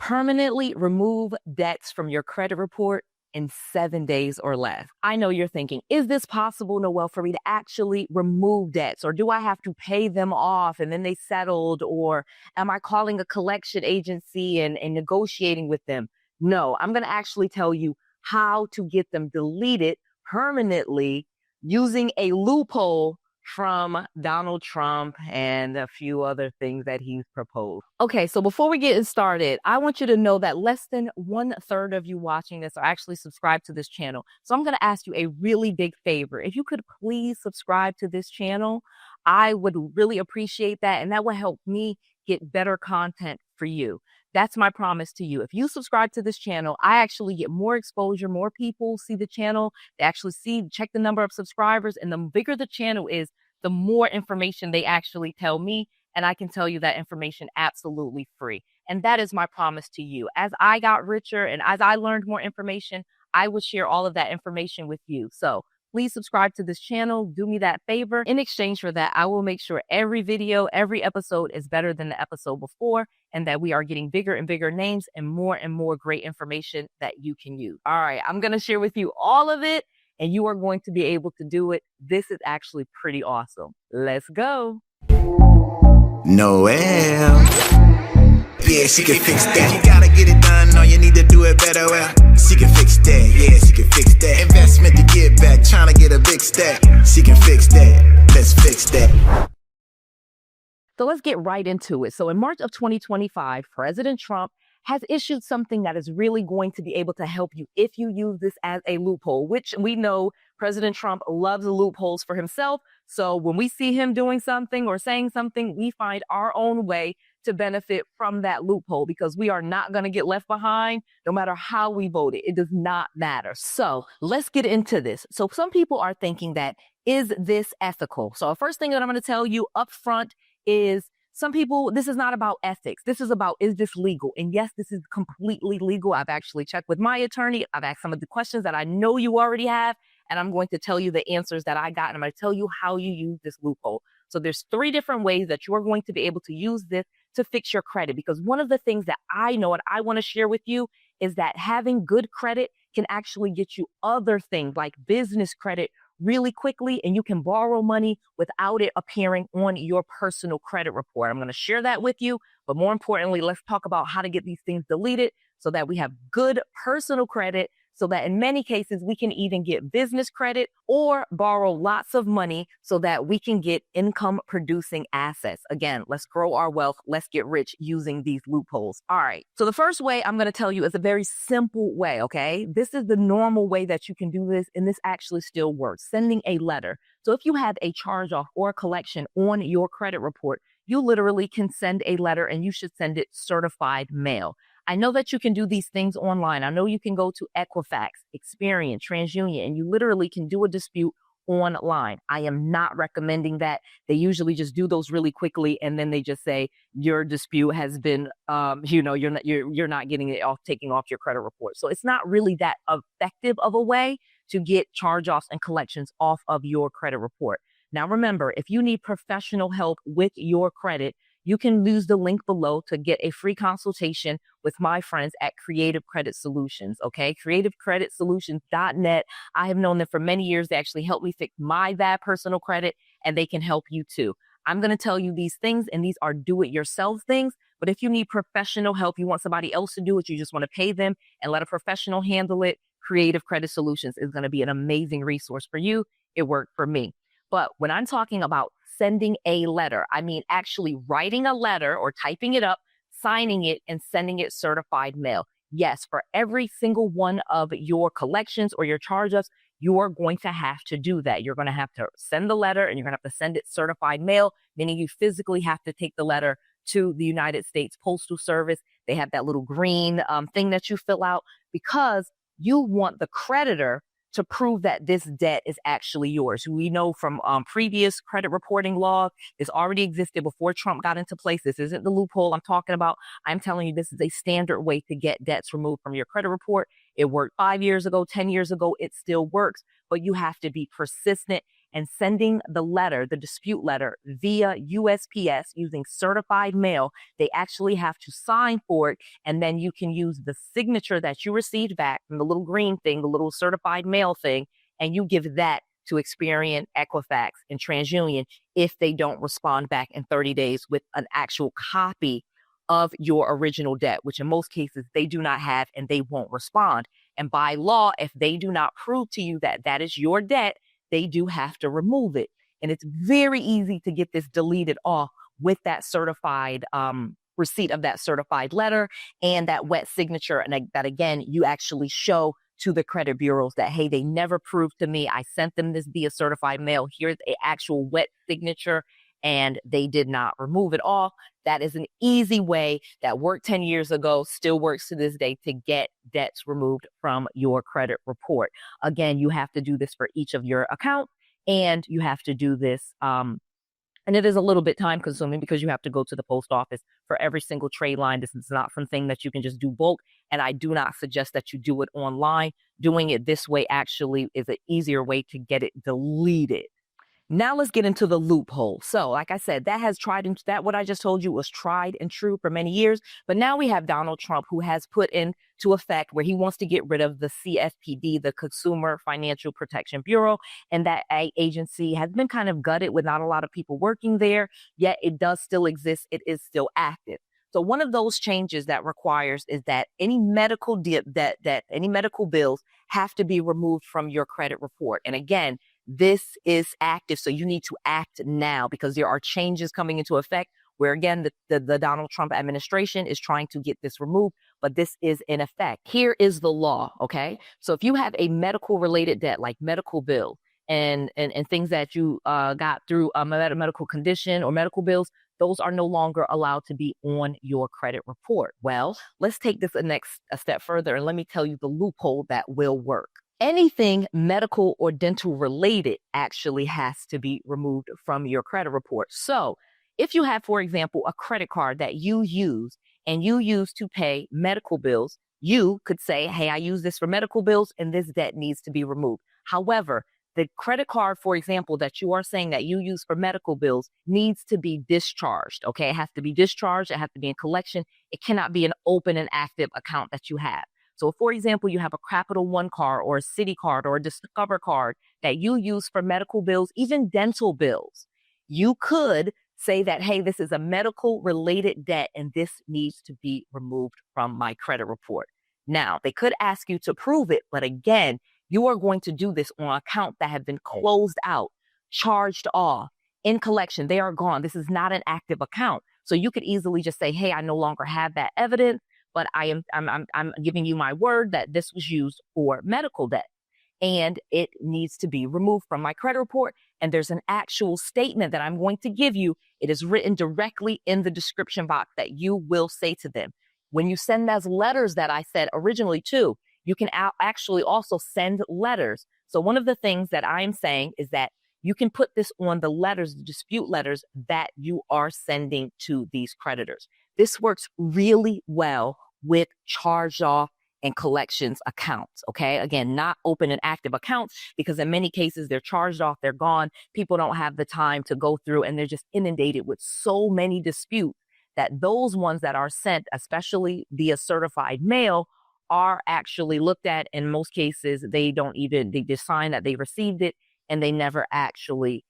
permanently remove debts from your credit report in 7 days or less. I know you're thinking, is this possible, Noelle, for me to actually remove debts? Or do I have to pay them off and then they settled? Or am I calling a collection agency and negotiating with them? No, I'm going to actually tell you how to get them deleted permanently using a loophole from Donald Trump and a few other things that he's proposed. Okay, so before we get started, I want you to know that less than 1/3 of you watching this are actually subscribed to this channel. So I'm going to ask you a really big favor. If you could please subscribe to this channel, I would really appreciate that. And that will help me get better content for you. That's my promise to you. If you subscribe to this channel, I actually get more exposure, more people see the channel, they actually check the number of subscribers, and the bigger the channel is, the more information they actually tell me, and I can tell you that information absolutely free. And that is my promise to you. As I got richer and as I learned more information, I will share all of that information with you. So please subscribe to this channel. Do me that favor. In exchange for that, I will make sure every video, every episode is better than the episode before, and that we are getting bigger and bigger names and more great information that you can use. All right, I'm going to share with you all of it, and you are going to be able to do it. This is actually pretty awesome. Let's go. Noelle. Yeah, she can fix that. You gotta get it done, or you need to do it better. Well, she can fix that. Yeah, she can fix that. Investment to get back, trying to get a big stack. She can fix that. Let's fix that. So let's get right into it. So in March of 2025, President Trump has issued something that is really going to be able to help you if you use this as a loophole, which we know President Trump loves loopholes for himself. So when we see him doing something or saying something, we find our own way to benefit from that loophole, because we are not going to get left behind no matter how we voted. It does not matter. So let's get into this. So some people are thinking that, is this ethical? So the first thing that I'm going to tell you up front is, some people, this is not about ethics. This is about, is this legal? And yes, this is completely legal. I've actually checked with my attorney. I've asked some of the questions that I know you already have, and I'm going to tell you the answers that I got, and I'm going to tell you how you use this loophole. So there's 3 different ways that you are going to be able to use this to fix your credit. Because one of the things that I know and I want to share with you is that having good credit can actually get you other things like business credit really quickly, and you can borrow money without it appearing on your personal credit report. I'm going to share that with you, but more importantly, let's talk about how to get these things deleted so that we have good personal credit, so that in many cases we can even get business credit or borrow lots of money so that we can get income producing assets. Again, let's grow our wealth. Let's get rich using these loopholes. All right. So the first way I'm going to tell you is a very simple way. Okay. This is the normal way that you can do this, and this actually still works. Sending a letter. So if you have a charge off or a collection on your credit report, you literally can send a letter, and you should send it certified mail. I know that you can do these things online. I know you can go to Equifax, Experian, TransUnion, and you literally can do a dispute online. I am not recommending that. They usually just do those really quickly, and then they just say your dispute has been, you're not getting it off, taking off your credit report. So it's not really that effective of a way to get charge-offs and collections off of your credit report. Now, remember, if you need professional help with your credit, you can use the link below to get a free consultation with my friends at Creative Credit Solutions, okay? CreativeCreditSolutions.net. I have known them for many years. They actually helped me fix my bad personal credit, and they can help you too. I'm going to tell you these things, and these are do-it-yourself things. But if you need professional help, you want somebody else to do it, you just want to pay them and let a professional handle it, Creative Credit Solutions is going to be an amazing resource for you. It worked for me. But when I'm talking about sending a letter, I mean actually writing a letter or typing it up, signing it, and sending it certified mail. Yes, for every single one of your collections or your charge-offs, you are going to have to do that. You're going to have to send the letter, and you're going to have to send it certified mail, meaning you physically have to take the letter to the United States Postal Service. They have that little green thing that you fill out, because you want the creditor to prove that this debt is actually yours. We know from previous credit reporting law, this already existed before Trump got into place. This isn't the loophole I'm talking about. I'm telling you, this is a standard way to get debts removed from your credit report. It worked 5 years ago, 10 years ago. It still works, but you have to be persistent and sending the letter, the dispute letter, via USPS using certified mail. They actually have to sign for it, and then you can use the signature that you received back from the little green thing, the little certified mail thing, and you give that to Experian, Equifax, and TransUnion if they don't respond back in 30 days with an actual copy of your original debt, which in most cases they do not have and they won't respond. And by law, if they do not prove to you that that is your debt, they do have to remove it. And it's very easy to get this deleted off with that certified receipt of that certified letter and that wet signature. And that, again, you actually show to the credit bureaus that, hey, they never proved to me. I sent them this via certified mail. Here's an actual wet signature, and they did not remove it all. That is an easy way that worked 10 years ago, still works to this day, to get debts removed from your credit report. Again, you have to do this for each of your accounts, and you have to do this, and it is a little bit time consuming because you have to go to the post office for every single trade line. This is not something that you can just do bulk. And I do not suggest that you do it online. Doing it this way actually is an easier way to get it deleted. Now let's get into the loophole. So like I said, what I just told you was tried and true for many years. But now we have Donald Trump, who has put into effect where he wants to get rid of the CFPB, the Consumer Financial Protection Bureau. And that agency has been kind of gutted with not a lot of people working there, yet it does still exist. It is still active. So one of those changes that requires is that any medical bills have to be removed from your credit report. And again, this is active, so you need to act now because there are changes coming into effect where, again, the Donald Trump administration is trying to get this removed, but this is in effect. Here is the law, okay? So if you have a medical-related debt like medical bill and things that you got through a medical condition or medical bills, those are no longer allowed to be on your credit report. Well, let's take this a step further, and let me tell you the loophole that will work. Anything medical or dental related actually has to be removed from your credit report. So if you have, for example, a credit card that you use to pay medical bills, you could say, hey, I use this for medical bills and this debt needs to be removed. However, the credit card, for example, that you are saying that you use for medical bills needs to be discharged, okay? It has to be discharged. It has to be in collection. It cannot be an open and active account that you have. So, for example, you have a Capital One card or a Citi card or a Discover card that you use for medical bills, even dental bills. You could say that, hey, this is a medical related debt and this needs to be removed from my credit report. Now, they could ask you to prove it, but again, you are going to do this on accounts that have been closed out, charged off, in collection. They are gone. This is not an active account. So you could easily just say, hey, I no longer have that evidence, but I'm giving you my word that this was used for medical debt and it needs to be removed from my credit report. And there's an actual statement that I'm going to give you. It is written directly in the description box that you will say to them. When you send those letters that I said originally too, you can actually also send letters. So one of the things that I'm saying is that you can put this on the letters, the dispute letters that you are sending to these creditors. This works really well with charged off and collections accounts. Okay. Again, not open and active accounts because in many cases they're charged off, they're gone. People don't have the time to go through and they're just inundated with so many disputes that those ones that are sent, especially via certified mail, are actually looked at. In most cases, they just sign that they received it and they never actually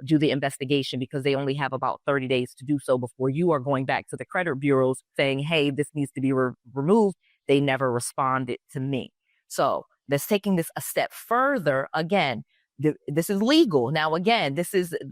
do the investigation because they only have about 30 days to do so before you are going back to the credit bureaus saying, hey, this needs to be removed. They never responded to me. So that's taking this a step further. Again, this is legal. Now, again,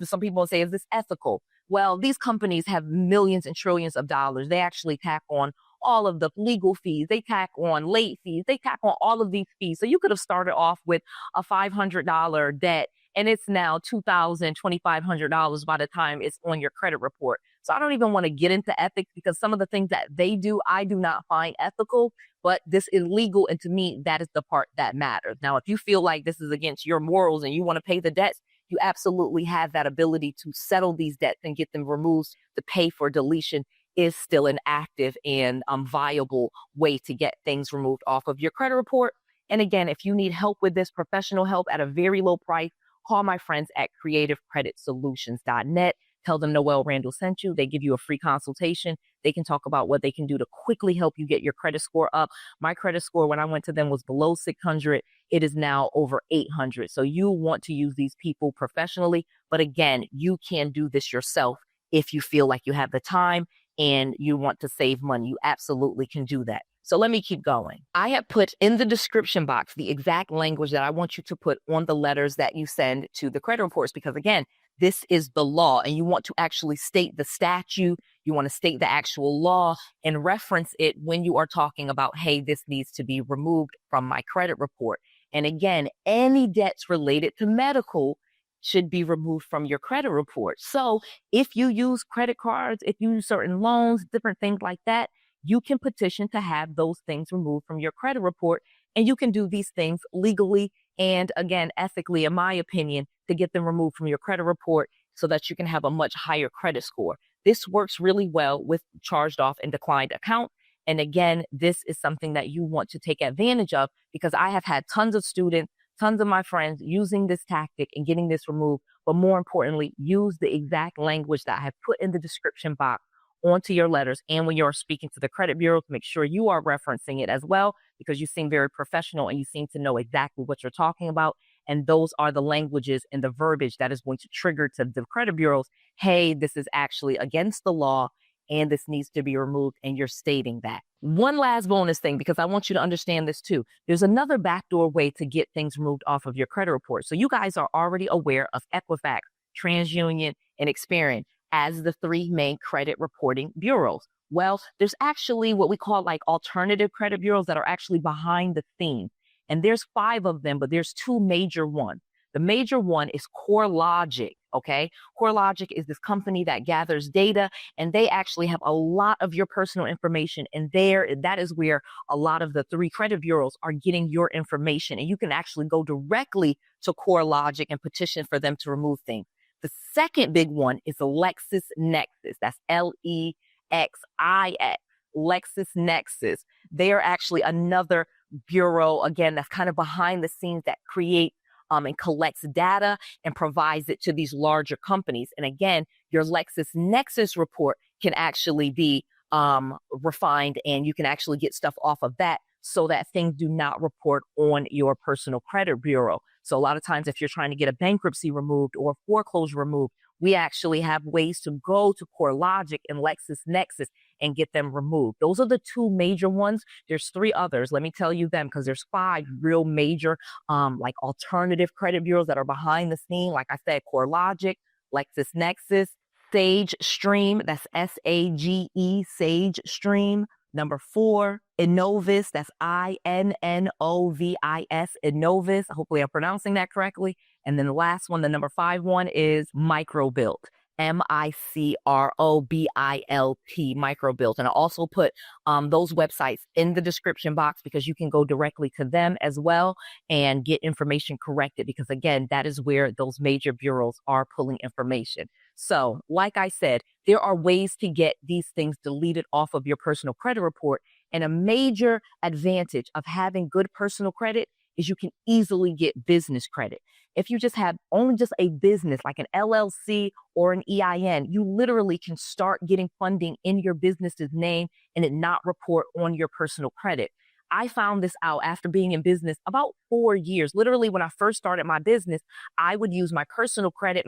some people say, is this ethical? Well, these companies have millions and trillions of dollars. They actually tack on all of the legal fees. They tack on late fees. They tack on all of these fees. So you could have started off with a $500 debt and it's now $2,000, $2,500 by the time it's on your credit report. So I don't even want to get into ethics because some of the things that they do, I do not find ethical, but this is legal. And to me, that is the part that matters. Now, if you feel like this is against your morals and you want to pay the debts, you absolutely have that ability to settle these debts and get them removed. To pay for deletion is still an active and viable way to get things removed off of your credit report. And again, if you need help with this, professional help at a very low price, call my friends at creativecreditsolutions.net. Tell them Noelle Randall sent you. They give you a free consultation. They can talk about what they can do to quickly help you get your credit score up. My credit score, when I went to them, was below 600. It is now over 800. So you want to use these people professionally. But again, you can do this yourself if you feel like you have the time and you want to save money. You absolutely can do that. So let me keep going. I have put in the description box the exact language that I want you to put on the letters that you send to the credit reports, because again, this is the law and you want to actually state the statute. You want to state the actual law and reference it when you are talking about, hey, this needs to be removed from my credit report. And again, any debts related to medical should be removed from your credit report. So if you use credit cards, if you use certain loans, different things like that, you can petition to have those things removed from your credit report. And you can do these things legally and again, ethically, in my opinion, to get them removed from your credit report so that you can have a much higher credit score. This works really well with charged off and declined account. And again, this is something that you want to take advantage of, because I have had tons of students, tons of my friends using this tactic and getting this removed. But more importantly, use the exact language that I have put in the description box onto your letters. And when you're speaking to the credit bureau, to make sure you are referencing it as well, because you seem very professional and you seem to know exactly what you're talking about. And those are the languages and the verbiage that is going to trigger to the credit bureaus, hey, this is actually against the law and this needs to be removed. And you're stating that. One last bonus thing, because I want you to understand this too. There's another backdoor way to get things removed off of your credit report. So you guys are already aware of Equifax, TransUnion, and Experian as the three main credit reporting bureaus. Well, there's actually what we call like alternative credit bureaus that are actually behind the scenes. And there's 5 of them, but there's 2 major ones. The major one is CoreLogic, okay? CoreLogic is this company that gathers data, and they actually have a lot of your personal information. And that is where a lot of the 3 credit bureaus are getting your information. And you can actually go directly to CoreLogic and petition for them to remove things. The second big one is LexisNexis. That's LEXIS, LexisNexis. They are actually another bureau, again, that's kind of behind the scenes that create and collects data and provides it to these larger companies. And again, your LexisNexis report can actually be refined, and you can actually get stuff off of that so that things do not report on your personal credit bureau. So a lot of times if you're trying to get a bankruptcy removed or foreclosure removed, we actually have ways to go to CoreLogic and LexisNexis and get them removed. Those are the 2 major ones. There's 3 others. Let me tell you them, because there's 5 real major like alternative credit bureaus that are behind the scene. Like I said, CoreLogic, LexisNexis, SageStream, that's SAGE, SageStream. Number 4, Innovis, that's INNOVIS, Innovis. Hopefully I'm pronouncing that correctly. And then the last one, the number 5 one, is Microbilt, MICROBILT, Microbilt. And I also put those websites in the description box, because you can go directly to them as well and get information corrected, because again, that is where those major bureaus are pulling information. So like I said, there are ways to get these things deleted off of your personal credit report. And a major advantage of having good personal credit is you can easily get business credit. If you just have only just a business like an LLC or an EIN, you literally can start getting funding in your business's name and it not report on your personal credit. I found this out after being in business about 4 years. Literally, when I first started my business, I would use my personal credit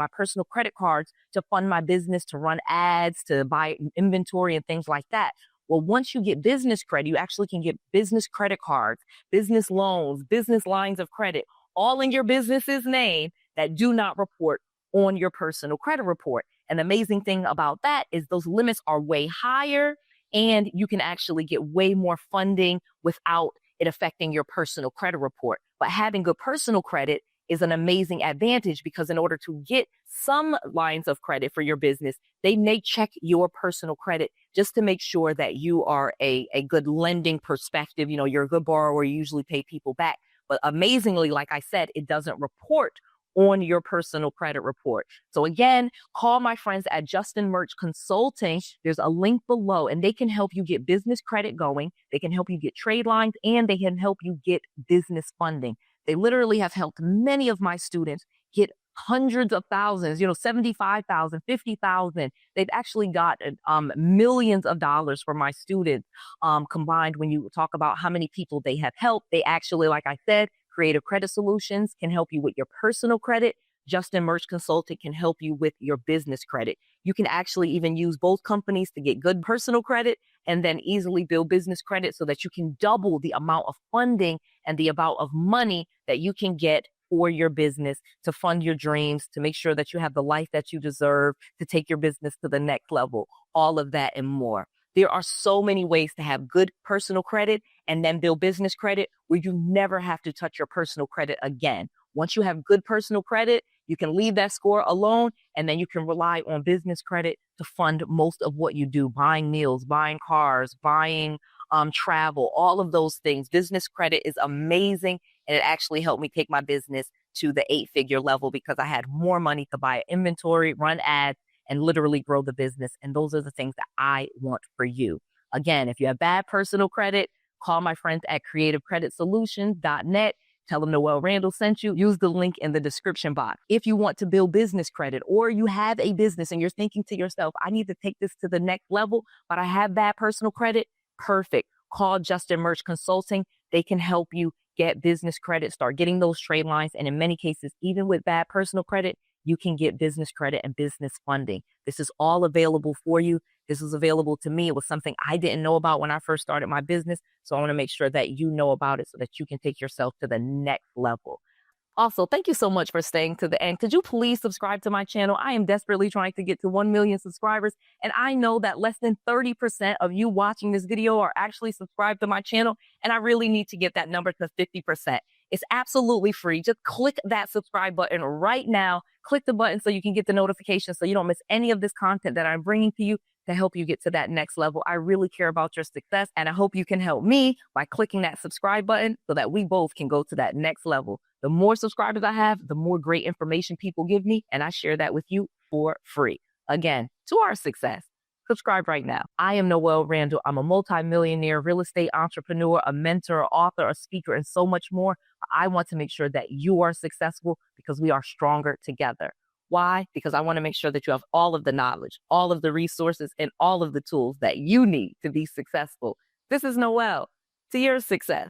cards to fund my business, to run ads, to buy inventory and things like that. Well, once you get business credit, you actually can get business credit cards, business loans, business lines of credit, all in your business's name that do not report on your personal credit report. And the amazing thing about that is those limits are way higher, and you can actually get way more funding without it affecting your personal credit report. But having good personal credit is an amazing advantage, because in order to get some lines of credit for your business, they may check your personal credit just to make sure that you are a good lending perspective. You know, you're a good borrower, you usually pay people back. But amazingly, like I said, it doesn't report on your personal credit report. So again, call my friends at Justin Merch Consulting. There's a link below, and they can help you get business credit going. They can help you get trade lines, and they can help you get business funding. They literally have helped many of my students get hundreds of thousands, 75,000, 50,000. They've actually got millions of dollars for my students combined. When you talk about how many people they have helped, they actually, like I said, Creative Credit Solutions can help you with your personal credit. Justin Merch Consulting can help you with your business credit. You can actually even use both companies to get good personal credit and then easily build business credit so that you can double the amount of funding and the amount of money that you can get for your business to fund your dreams, to make sure that you have the life that you deserve, to take your business to the next level, all of that and more. There are so many ways to have good personal credit and then build business credit where you never have to touch your personal credit again. Once you have good personal credit, you can leave that score alone, and then you can rely on business credit to fund most of what you do, buying meals, buying cars, buying travel, all of those things. Business credit is amazing, and it actually helped me take my business to the 8-figure level because I had more money to buy inventory, run ads, and literally grow the business. And those are the things that I want for you. Again, if you have bad personal credit, call my friends at creativecreditsolutions.net. Tell them Noelle Randall sent you. Use the link in the description box. If you want to build business credit or you have a business and you're thinking to yourself, I need to take this to the next level, but I have bad personal credit, perfect. Call Justin Merch Consulting. They can help you get business credit, start getting those trade lines. And in many cases, even with bad personal credit, you can get business credit and business funding. This is all available for you. This was available to me. It was something I didn't know about when I first started my business. So I want to make sure that you know about it so that you can take yourself to the next level. Also, thank you so much for staying to the end. Could you please subscribe to my channel? I am desperately trying to get to 1 million subscribers. And I know that less than 30% of you watching this video are actually subscribed to my channel. And I really need to get that number to 50%. It's absolutely free. Just click that subscribe button right now. Click the button so you can get the notifications so you don't miss any of this content that I'm bringing to you to help you get to that next level. I really care about your success, and I hope you can help me by clicking that subscribe button so that we both can go to that next level. The more subscribers I have, the more great information people give me, and I share that with you for free. Again, to our success. Subscribe right now. I am Noelle Randall. I'm a multimillionaire real estate entrepreneur, a mentor, author, a speaker, and so much more. I want to make sure that you are successful because we are stronger together. Why? Because I want to make sure that you have all of the knowledge, all of the resources, and all of the tools that you need to be successful. This is Noelle. To your success.